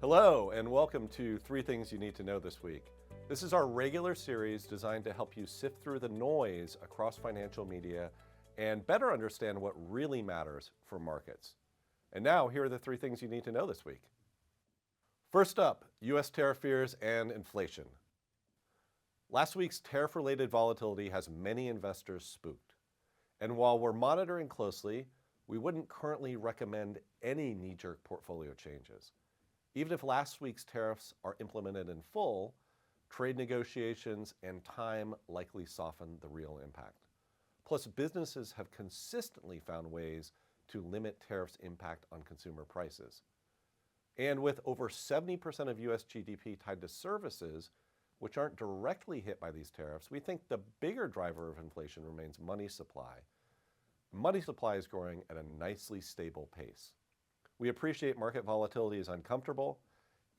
Hello, and welcome to 3 Things You Need to Know This Week. This is our regular series designed to help you sift through the noise across financial media and better understand what really matters for markets. And now, here are the 3 things you need to know this week. First up, U.S. tariff fears and inflation. Last week's tariff-related volatility has many investors spooked. And while we're monitoring closely, we wouldn't currently recommend any knee-jerk portfolio changes. Even if last week's tariffs are implemented in full, trade negotiations and time likely soften the real impact. Plus, businesses have consistently found ways to limit tariffs' impact on consumer prices. And with over 70% of U.S. GDP tied to services, which aren't directly hit by these tariffs, we think the bigger driver of inflation remains money supply. Money supply is growing at a nicely stable pace. We appreciate market volatility is uncomfortable,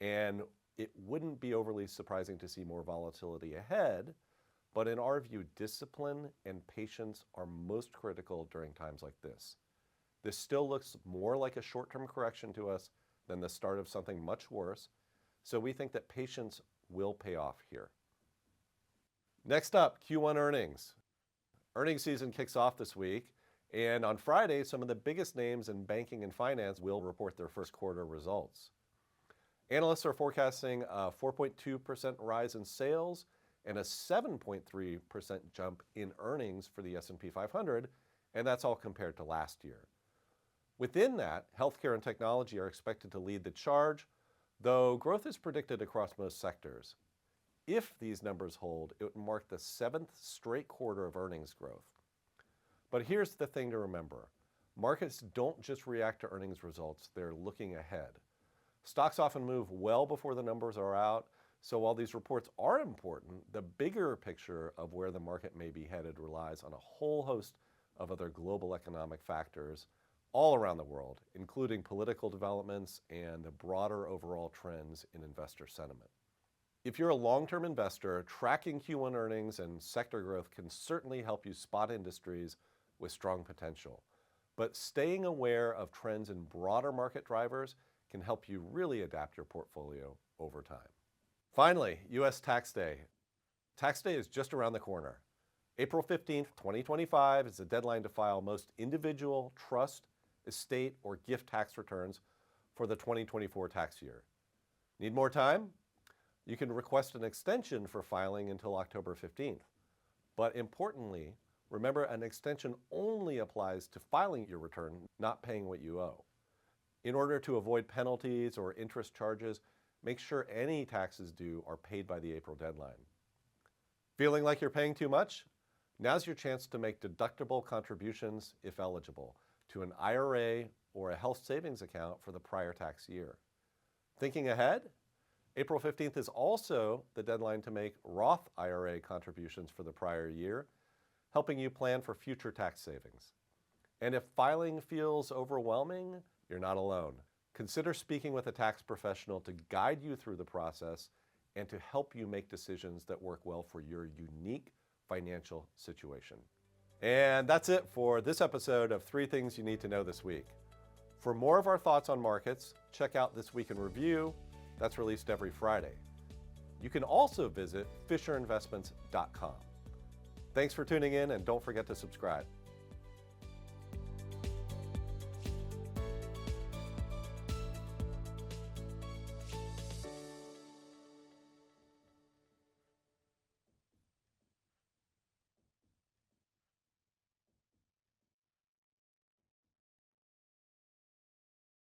and it wouldn't be overly surprising to see more volatility ahead, but in our view, discipline and patience are most critical during times like this. This still looks more like a short-term correction to us than the start of something much worse, so we think that patience will pay off here. Next up, Q1 earnings. Earnings season kicks off this week. And on Friday, some of the biggest names in banking and finance will report their first quarter results. Analysts are forecasting a 4.2% rise in sales and a 7.3% jump in earnings for the S&P 500, and that's all compared to last year. Within that, healthcare and technology are expected to lead the charge, though growth is predicted across most sectors. If these numbers hold, it would mark the 7th straight quarter of earnings growth. But here's the thing to remember. Markets don't just react to earnings results, they're looking ahead. Stocks often move well before the numbers are out, so while these reports are important, the bigger picture of where the market may be headed relies on a whole host of other global economic factors all around the world, including political developments and the broader overall trends in investor sentiment. If you're a long-term investor, tracking Q1 earnings and sector growth can certainly help you spot industries with strong potential. But staying aware of trends in broader market drivers can help you really adapt your portfolio over time. Finally, U.S. Tax Day. Tax Day is just around the corner. April 15th, 2025 is the deadline to file most individual, trust, estate, or gift tax returns for the 2024 tax year. Need more time? You can request an extension for filing until October 15th. But importantly, remember, an extension only applies to filing your return, not paying what you owe. In order to avoid penalties or interest charges, make sure any taxes due are paid by the April deadline. Feeling like you're paying too much? Now's your chance to make deductible contributions, if eligible, to an IRA or a health savings account for the prior tax year. Thinking ahead? April 15th is also the deadline to make Roth IRA contributions for the prior year, helping you plan for future tax savings. And if filing feels overwhelming, you're not alone. Consider speaking with a tax professional to guide you through the process and to help you make decisions that work well for your unique financial situation. And that's it for this episode of 3 Things You Need to Know This Week. For more of our thoughts on markets, check out This Week in Review. That's released every Friday. You can also visit fisherinvestments.com. Thanks for tuning in, and don't forget to subscribe.